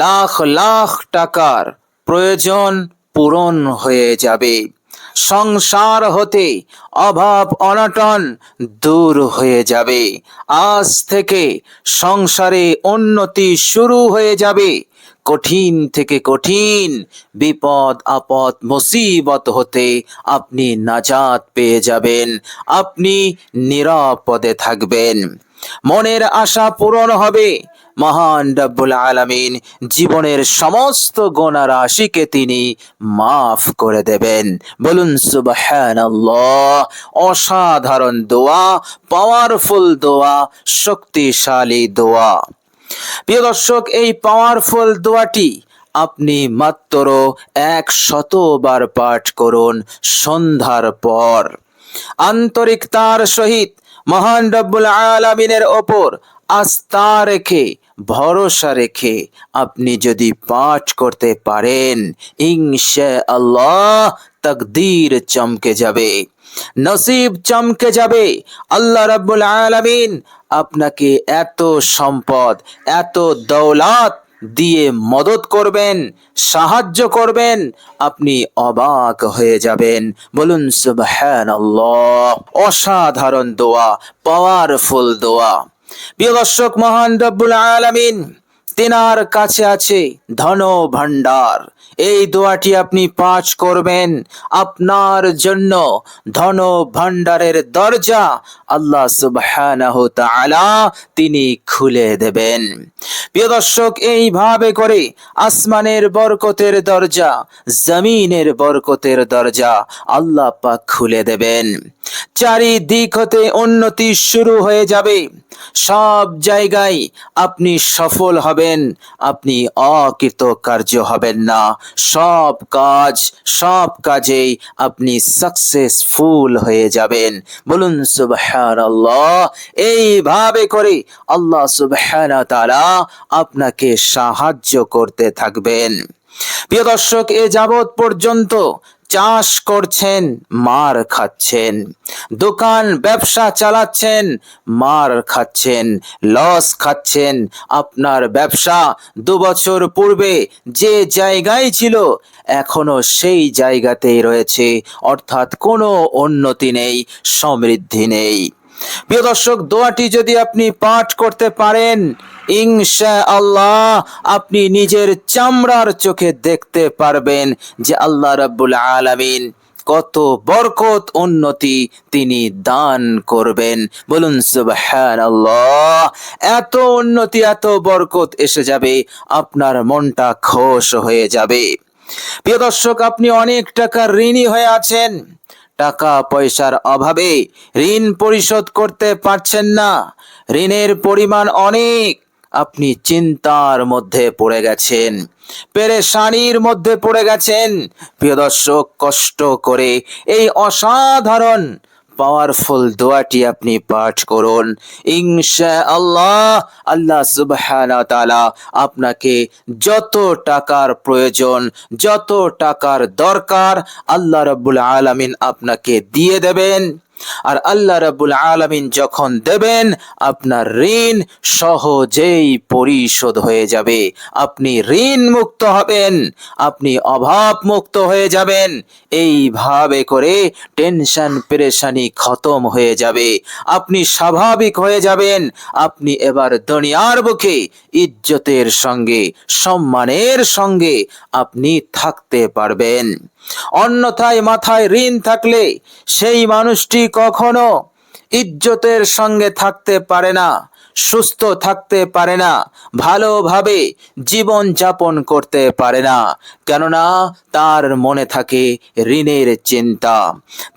লাখ লাখ টাকার প্রয়োজন পূরণ হয়ে যাবে। সংসার হতে অভাব অনটন দূর হয়ে যাবে। আজ থেকে সংসারে উন্নতি শুরু হয়ে যাবে। কঠিন থেকে কঠিন বিপদ আপদ মুসিবত হতে আপনি নাজাত পেয়ে যাবেন। আপনি নিরাপদে থাকবেন। মনের আশা পূরণ হবে। মহান রব্বুল আলামিন জীবনের সমস্ত গুনাহ রাশিকে তিনি মাফ করে দেবেন। বলুন সুবহানাল্লাহ। অসাধারণ দোয়া, পাওয়ারফুল দোয়া, শক্তিশালী দোয়া। প্রিয় দর্শক, এই পাওয়ারফুল দোয়াটি আপনি মাত্র 100 বার পাঠ করুন সন্ধ্যার পর। আন্তরিকতার সহিত মহান রব্বুল আলামিনের ওপর আস্থা রেখে, ভরসা রেখে আপনি যদি পাঠ করতে পারেন, ইনশাআল্লাহ তাকদীর চমকে যাবে, নসিব চমকে যাবে। আল্লাহ রাব্বুল আলামিন আপনাকে এত সম্পদ, এত দৌলত দিয়ে মদত করবেন, সাহায্য করবেন, আপনি অবাক হয়ে যাবেন। বলুন সুবহানাল্লাহ। অসাধারণ দোয়া, পাওয়ারফুল দোয়া। প্রিয় দর্শক, মহান রব্বুল আলামিন তিনার কাছে আছে ধন ভান্ডার। এই দোয়াটি আপনি পাঠ করবেন, আপনার জন্য ধন ভান্ডারের দরজা আল্লাহ সুবহানাহু তাআলা তিনি খুলে দেবেন। প্রিয় দর্শক, এইভাবে করে আসমানের বরকতের দরজা, জমিনের বরকতের দরজা আল্লাহ পাক খুলে দেবেন। চারিদিক হতে উন্নতি শুরু হয়ে যাবে। সব জায়গায় আপনি সফল হবেন, আপনি অকৃতকার্য হবেন না। সব কাজেই আপনি সাকসেসফুল হয়ে যাবেন। বলুন সুবহানাল্লাহ। এইভাবে করে আল্লাহ সুবহানাহু ওয়া তাআলা আপনাকে সাহায্য করতে থাকবেন। প্রিয় দর্শক, এ যাবৎ পর্যন্ত চাষ করছেন, মার খাচ্ছেন, দোকান ব্যবসা চালাচ্ছেন, মার খাচ্ছেন, লস খাচ্ছেন। আপনার ব্যবসা 2 বছর পূর্বে যে জায়গায় ছিল এখনো সেই জায়গাতেই রয়েছে, অর্থাৎ কোনো উন্নতি নেই, সমৃদ্ধি নেই। প্রিয় দর্শক, দোয়াটি যদি আপনি পাঠ করতে পারেন, ইনশাআল্লাহ আপনি নিজের চামড়ার চোখে দেখতে পারবেন যে আল্লাহ রাব্বুল আলামিন কত বরকত, উন্নতি তিনি দান করবেন। বলুন সুবহানাল্লাহ। এত উন্নতি, এত বরকত এসে যাবে, আপনার মনটা খুশ হয়ে যাবে। প্রিয় দর্শক, আপনি অনেক টাকা ঋণী হয়ে আছেন, টাকা পয়সার অভাবে ঋণ পরিশোধ করতে পারছেন না, ঋণের পরিমাণ অনেক, আপনি চিন্তার মধ্যে পড়ে গেছেন, পেরেশানির মধ্যে পড়ে গেছেন। প্রিয় দর্শক, কষ্ট করে এই অসাধারণ পাওয়ারফুল দোয়াটি আপনি পাঠ করুন, ইনশাআল্লাহ আল্লাহ সুবহানাহু ওয়া তাআলা আপনাকে যত টাকার প্রয়োজন, যত টাকার দরকার আল্লাহ রাব্বুল আলামিন আপনাকে দিয়ে দেবেন। আর আল্লাহ রাব্বুল আলামিন যখন দেবেন, আপনার ঋণ সহজেই পরিশোধ হয়ে যাবে। আপনি ঋণ মুক্ত হবেন, আপনি অভাব মুক্ত হয়ে যাবেন। এইভাবে করে টেনশন পেরেশানি খতম হয়ে যাবে, আপনি স্বাভাবিক হয়ে যাবেন। আপনি এবার দুনিয়ার বুকে ইজ্জতের সঙ্গে, সম্মানের সঙ্গে আপনি থাকতে পারবেন। অন্যথায় মাথায় ঋণ থাকলে সেই মানুষটি কখনো ইজ্জতের সঙ্গে থাকতে পারে না, সুস্থ থাকতে পারে না, ভালোভাবে জীবন যাপন করতে পারে না। কেননা তার মনে থাকে ঋণের চিন্তা,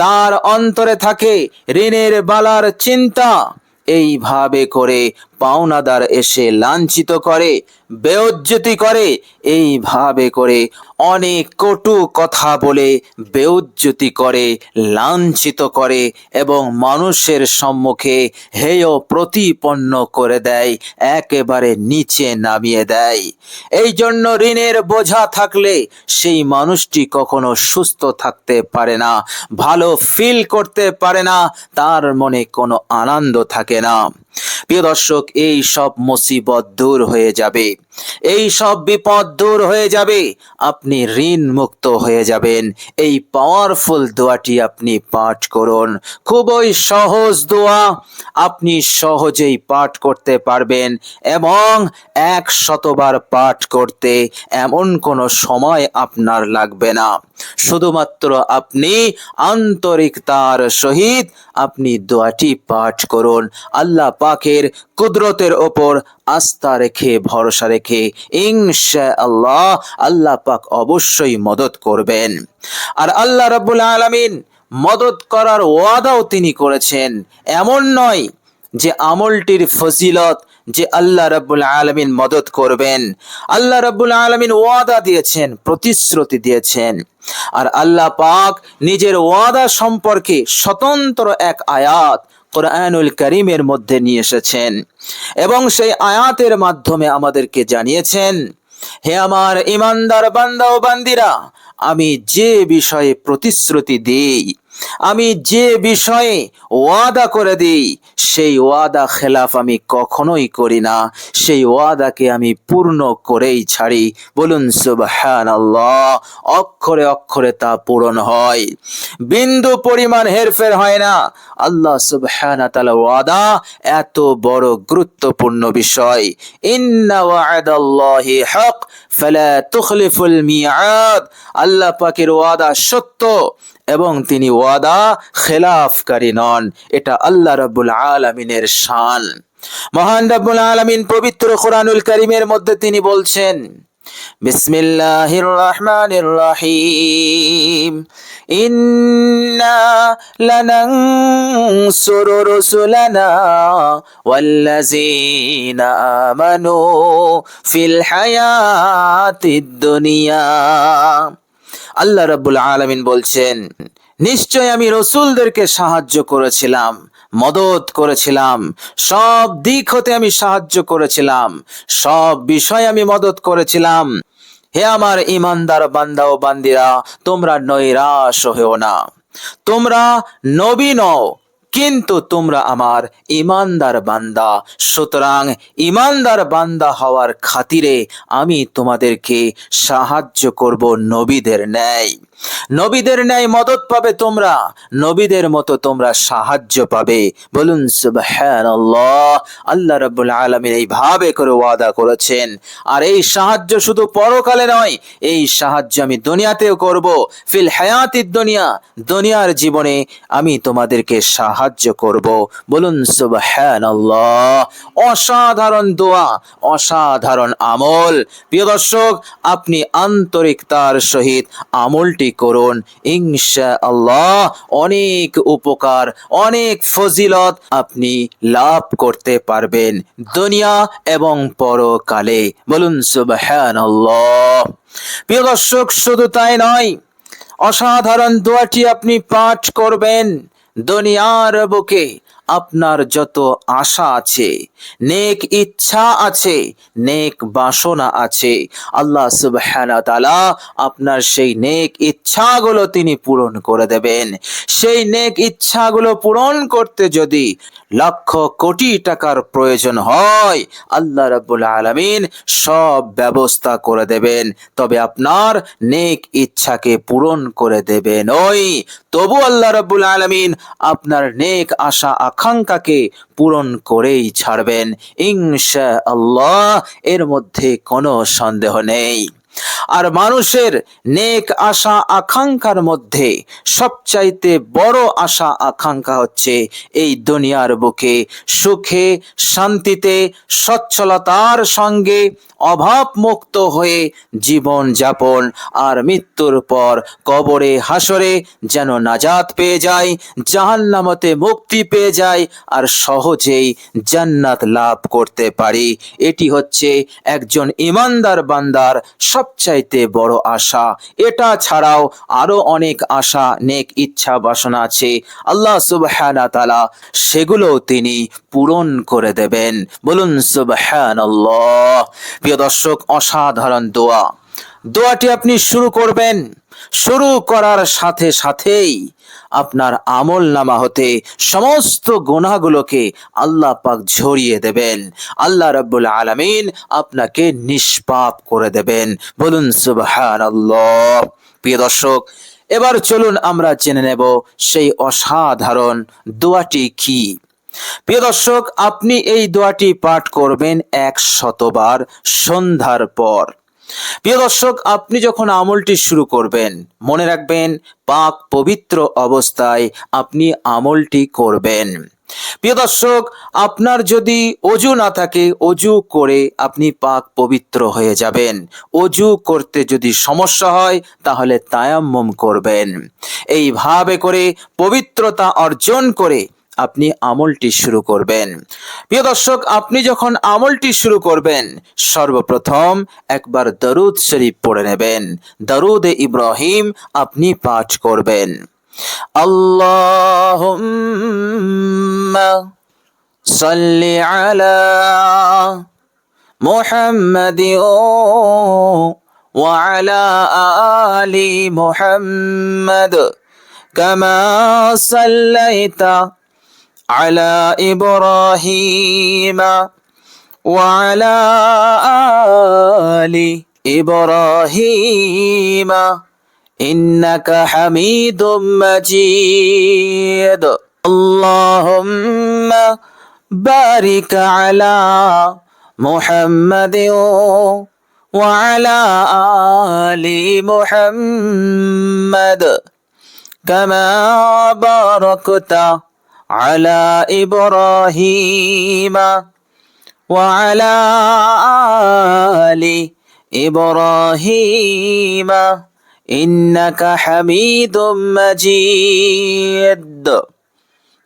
তার অন্তরে থাকে ঋণের বালার চিন্তা। এইভাবে করে পাওনাদার এসে লাঞ্ছিত করে, বেইজ্জতি করে, এইভাবে করে অনেক কটু কথা বলে বেইজ্জতি করে, লাঞ্ছিত করে এবং মানুষের সম্মুখে হেয় প্রতিপন্ন করে দেয়, একেবারে নিচে নামিয়ে দেয়। এই জন্য ঋণের বোঝা থাকলে সেই মানুষটি কখনো সুস্থ থাকতে পারে না, ভালো ফিল করতে পারে না, তার মনে কোনো আনন্দ থাকে না। প্রিয় দর্শক, এই সব মুসিবত দূর হয়ে যাবে। এই সব বিপদ দূর হয়ে যাবে, আপনি ঋণ মুক্ত হয়ে যাবেন। এই পাওয়ারফুল দোয়াটি আপনি পাঠ করুন। খুবই সহজ দোয়া, আপনি সহজেই পাঠ করতে পারবেন এবং 100বার পাঠ করতে এমন কোনো সময় আপনার লাগবে না। শুধুমাত্র আপনি আন্তরিকতার সহিত আপনি দোয়াটি পাঠ করুন। আল্লাহ পাকের কুদরতের ওপর আস্থা রেখে, ভরসা রেখে ইনশাআল্লাহ আল্লাহ পাক অবশ্যই মদত করবেন। আর আল্লাহ রাব্বুল আলামিন মদত করার ওয়াদাও তিনি করেছেন। এমন নয় যে আমলটির ফজিলত যে আল্লাহ রাব্বুল আলামিন মদত করবেন, আল্লাহ রাব্বুল আলামিন ওয়াদা দিয়েছেন, প্রতিশ্রুতি দিয়েছেন। আর আল্লাহ পাক নিজের ওয়াদা সম্পর্কে স্বতন্ত্র এক আয়াত কোরআনুল কারীমের মধ্যে নিয়ে এসেছেন এবং সেই আয়াতের মাধ্যমে আমাদেরকে জানিয়েছেন, হে আমার ঈমানদার বান্দা ও বান্দিরা, আমি যে বিষয়ে প্রতিশ্রুতি দেই, আমি যে বিষয়ে ওয়াদা করে দিই, সেই ওয়াদা খেলাফ আমি কখনোই করি না, সেই ওয়াদাকে আমি পূর্ণ করেই ছাড়ি। বলুন সুবহানাল্লাহ। অক্ষরে অক্ষরে তা পূরণ হয়, বিন্দু পরিমাণ হেরফের হয় না। আল্লাহ সুবহানাহু ওয়া তাআলা ওয়াদা এত বড় গুরুত্বপূর্ণ বিষয়। ইন্না ওয়া'দাল্লাহি হক ফালা তুখলিফুল মিআদ। আল্লাহ পাকের ওয়াদা সত্য এবং তিনি ওয়াদা খেলাফকারী নন। এটা আল্লাহ রাব্বুল আলামিনের শান। মহান রাব্বুল আলামিন পবিত্র কোরআনুল কারীমের মধ্যে তিনি বলছেন, বিসমিল্লাহির রহমানির রহিম, ইন্না লানানসুরু রুসুলানা ওয়াল্লাযীনা আমানু ফিল হায়াতিদ দুনিয়া। আল্লাহ রাব্বুল আলামিন বলছেন, নিশ্চয় আমি রসুলদেরকে সাহায্য করেছিলাম, মদত করেছিলাম, সব দিক হতে আমি সাহায্য করেছিলাম, সব বিষয়ে আমি মদত করেছিলাম। হে আমার ঈমানদার বান্দা ও বান্দিরা, তোমরা নৈরাশ হও না। তোমরা নবী নও, কিন্তু তোমরা আমার ঈমানদার বান্দা। সুতরাং ঈমানদার বান্দা হওয়ার খাতিরে আমি তোমাদেরকে সাহায্য করব নবীদের ন্যায়। নবীদের ন্যায় মদত পাবে তোমরা, নবীদের মতো তোমরা সাহায্য পাবে। বলুন সুবহানাল্লাহ। আল্লাহ রাব্বুল আলামিন এইভাবে করে ওয়াদা করেছেন। আর এই সাহায্য শুধু পরকালে নয়, এই সাহায্য আমি দুনিয়াতেও করব। ফিল হায়াতিদ দুনিয়া, দুনিয়ার জীবনে আমি তোমাদেরকে সাহায্য করব। বলুন সুবহানাল্লাহ। অসাধারণ দোয়া, অসাধারণ আমল। প্রিয় দর্শক, আপনি আন্তরিকতার সহিত আমলটি করুন, ইনশাআল্লাহ অনেক উপকার, অনেক ফজিলত আপনি লাভ করতে পারবেন দুনিয়া এবং পরকালে। বলুন সুবহানাল্লাহ। প্রিয় দর্শক, শুধু তাই নয়, অসাধারণ দোয়াটি আপনি পাঠ করবেন। দুনিয়ার বুকে আপনার যত আশা আছে, নেক ইচ্ছা আছে, নেক বাসনা আছে, আল্লাহ সুবহানাহু ওয়া তাআলা আপনার সেই নেক ইচ্ছাগুলো তিনি পূরণ করে দেবেন। সেই নেক ইচ্ছাগুলো পূরণ করতে যদি লক্ষ কোটি টাকার প্রয়োজন হয়, আল্লাহ রাব্বুল আলামিন সব ব্যবস্থা করে দেবেন। তবে আপনার নেক ইচ্ছাকে পূরণ করে দেবেন ওই, তবু আল্লাহ রাব্বুল আলামিন আপনার নেক আশা আকাঙ্ক্ষাকে পূরণ করেই ছাড়বেন ইনশাআল্লাহ। এর মধ্যে কোনো সন্দেহ নেই। আর মানুষের নেক আশা আকাঙ্ক্ষার মধ্যে সবচাইতে বড় আশা আকাঙ্ক্ষা হচ্ছে এই দুনিয়ার বুকে সুখে শান্তিতে সচ্ছলতার সঙ্গে অভাব মুক্ত হয়ে জীবন যাপন, আর মৃত্যুর পর কবরে হাসরে যেন নাজাত পেয়ে যায়, জাহান্নামতে মুক্তি পেয়ে যায়, আর সহজেই জান্নাত লাভ করতে পারি। এটি হচ্ছে একজন ঈমানদার বান্দার সবচাইতে বড় আশা। এটা ছাড়াও আরো অনেক আশা, নেক ইচ্ছা বাসনা আছে, আল্লাহ সুবহানাহু ওয়া তাআলা সেগুলো তিনি পূরণ করে দেবেন। বলুন সুবহানাল্লাহ। প্রিয় দর্শক, অসাধারণ দোয়া। দোয়াটি আপনি শুরু করবেন। শুরু করার সাথে সাথেই আপনার আমল নামা হতে সমস্ত গুনাহগুলোকে আল্লাহ পাক ঝরিয়ে দেবেন। আল্লাহ রাব্বুল আলামিন আপনাকে নিষ্পাপ করে দেবেন। বলুন সুবহানাল্লাহ। প্রিয় দর্শক, এবার চলুন আমরা জেনে নেব সেই অসাধারণ দোয়াটি কি। প্রিয় দর্শক, আপনি এই দোয়াটি পাঠ করবেন 100 বার সন্ধ্যার পর। প্রিয় দর্শক, আপনি যখন আমলটি শুরু করবেন, মনে রাখবেন পাক পবিত্র অবস্থায় আপনি আমলটি করবেন। প্রিয় দর্শক, আপনার যদি অজু না থাকে, অজু করে আপনি পাক পবিত্র হয়ে যাবেন। অজু করতে যদি সমস্যা হয় তাহলে তায়াম্মুম করবেন। এইভাবে করে পবিত্রতা অর্জন করে আপনি আমলটি শুরু করবেন। প্রিয় দর্শক, আপনি যখন আমলটি শুরু করবেন, সর্বপ্রথম একবার দরুদ শরীফ পড়ে নেবেন। দরুদে ইব্রাহিম আপনি পাঠ করবেন। আল্লাহুম্মা সাল্লি আলা মুহাম্মাদিন ওয়া আলা আলি মুহাম্মাদ কামা সাল্লাইতা على إبراهيم وعلى آل إبراهيم إنك حميد مجيد اللهم بارك على محمد وعلى آل محمد كما باركت على إبراهيم وعلى آل إبراهيم إنك حميد مجيد।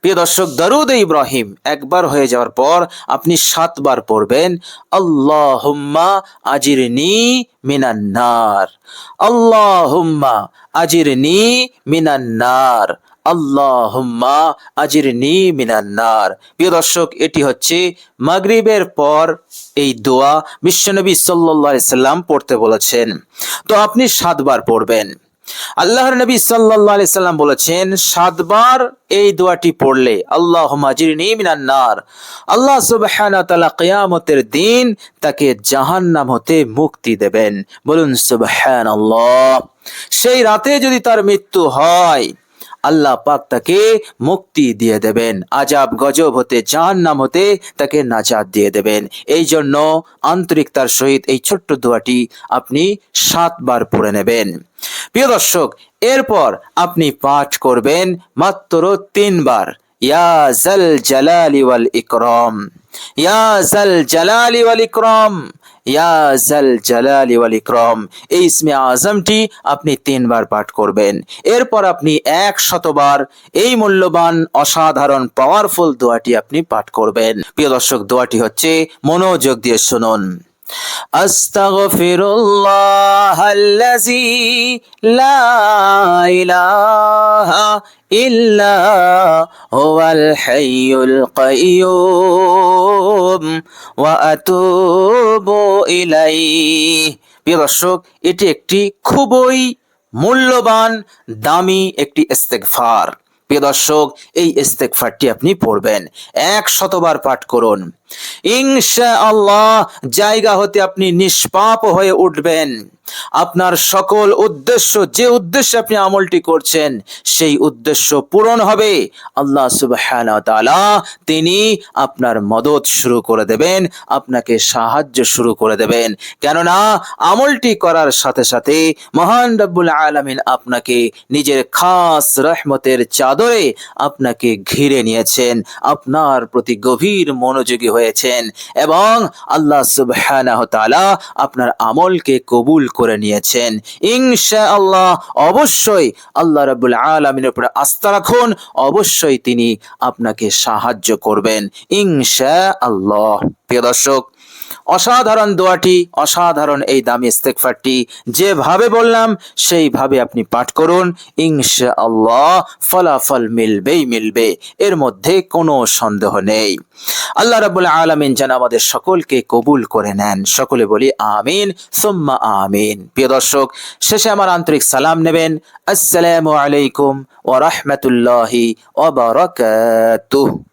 প্রিয় দর্শক, দরুদে ইব্রাহিম একবার হয়ে যাওয়ার পর আপনি 7 বার পড়বেন আল্লাহুম্মা আজিরনি মিনান নার, আল্লাহুম্মা আজিরনি মিনান নার, আল্লাহুম্মা আজিরনি মিনান নার। প্রিয় দর্শক, এটি হচ্ছে মাগরিবের পর এই দোয়া বিশ্বনবী সাল্লাল্লাহু আলাইহি সাল্লাম পড়তে বলেছেন। তো আপনি 7 বার পড়বেন। আল্লাহর নবী সাল্লাল্লাহু আলাইহি সাল্লাম বলেছেন 7 বার এই দোয়াটি পড়লে আল্লাহুম্মা আজিরনি মিনান নার, আল্লাহ সুবহানাহু ওয়া তাআলা কিয়ামতের দিন তাকে জাহান্নাম হতে মুক্তি দেবেন। বলুন সুবহানাল্লাহ। সেই রাতে যদি তার মৃত্যু হয়, আল্লাহ পাক তাকে মুক্তি দিয়ে দেবেন, আযাব গজব হতে, জাহান্নাম হতে তাকে নাজাত দিয়ে দেবেন। এই জন্য আন্তরিকতার সহিত এই ছোট্ট দোয়াটি আপনি 7 বার পড়ে নেবেন। প্রিয় দর্শক, এরপর আপনি পাঠ করবেন মাত্র 3 বার ইয়া জাল জালালি ওয়াল ইকরাম, ইয়া জাল জালালি ওয়াল ইকরাম, ইয়া জাল জালালি ওয়াল ইকরাম। এই ইসমে আজমটি আপনি 3 বার পাঠ করবেন। এরপর আপনি 100 বার এই মূল্যবান অসাধারণ পাওয়ারফুল দোয়াটি আপনি পাঠ করবেন। প্রিয় দর্শক, দোয়াটি হচ্ছে, মনোযোগ দিয়ে শুনুন। আস্তাগফিরুল্লাহাল্লাযী লা ইলাহা ইল্লা হুয়াল হাইয়ুল কাইয়্যুম ওয়া আতুবু ইলাইহি। প্রিয় দর্শক, এটি একটি খুবই মূল্যবান দামি একটি ইস্তেগফার। প্রিয় দর্শক, এই ইস্তেগফারটি আপনি পড়বেন, 100 বার পাঠ করুন। ইনশাআল্লাহ জায়গা হতে আপনি নিষ্পাপ হয়ে উঠবেন। আপনার সকল উদ্দেশ্য, যে উদ্দেশ্যে আপনি আমলটি করছেন, সেই উদ্দেশ্য পূরণ হবে। আল্লাহ সুবহানাহু ওয়া তাআলা তিনি আপনার মদদ শুরু করে দেবেন, আপনাকে সাহায্য শুরু করে দেবেন। কেননা আমলটি করার সাথে সাথে মহান রব্বুল আলামিন আপনাকে নিজের খাস রহমতের চাদরে আপনাকে ঘিরে নিয়েছেন, আপনার প্রতি গভীর মনোযোগী হয়েছেন এবং আল্লাহ সুবহানাহু ওয়া তাআলা আপনার আমলকে কবুল করে নিয়েছেন। ইনশাআল্লাহ অবশ্যই আল্লাহ রাব্বুল আলামিনের উপরে আস্থা রাখুন, অবশ্যই তিনি আপনাকে সাহায্য করবেন ইনশাআল্লাহ। প্রিয় দর্শক, অসাধারণ দোয়াটি, অসাধারণ এই দামি ইস্তেগফারটি যেভাবে বললাম সেইভাবে আপনি পাঠ করুন, ইনশাআল্লাহ ফলাফল মিলবে, এর মধ্যে কোনো সন্দেহ নেই। আল্লাহ রাব্বুল আলামিন যেন আমাদের সকলকে কবুল করে নেন, সকলে বলি আমিন সুম্মা আমিন। প্রিয় দর্শক, শেষে আমার আন্তরিক সালাম নেবেন। আসসালামু আলাইকুম ওয়া রাহমাতুল্লাহি ওয়া বারাকাতুহু।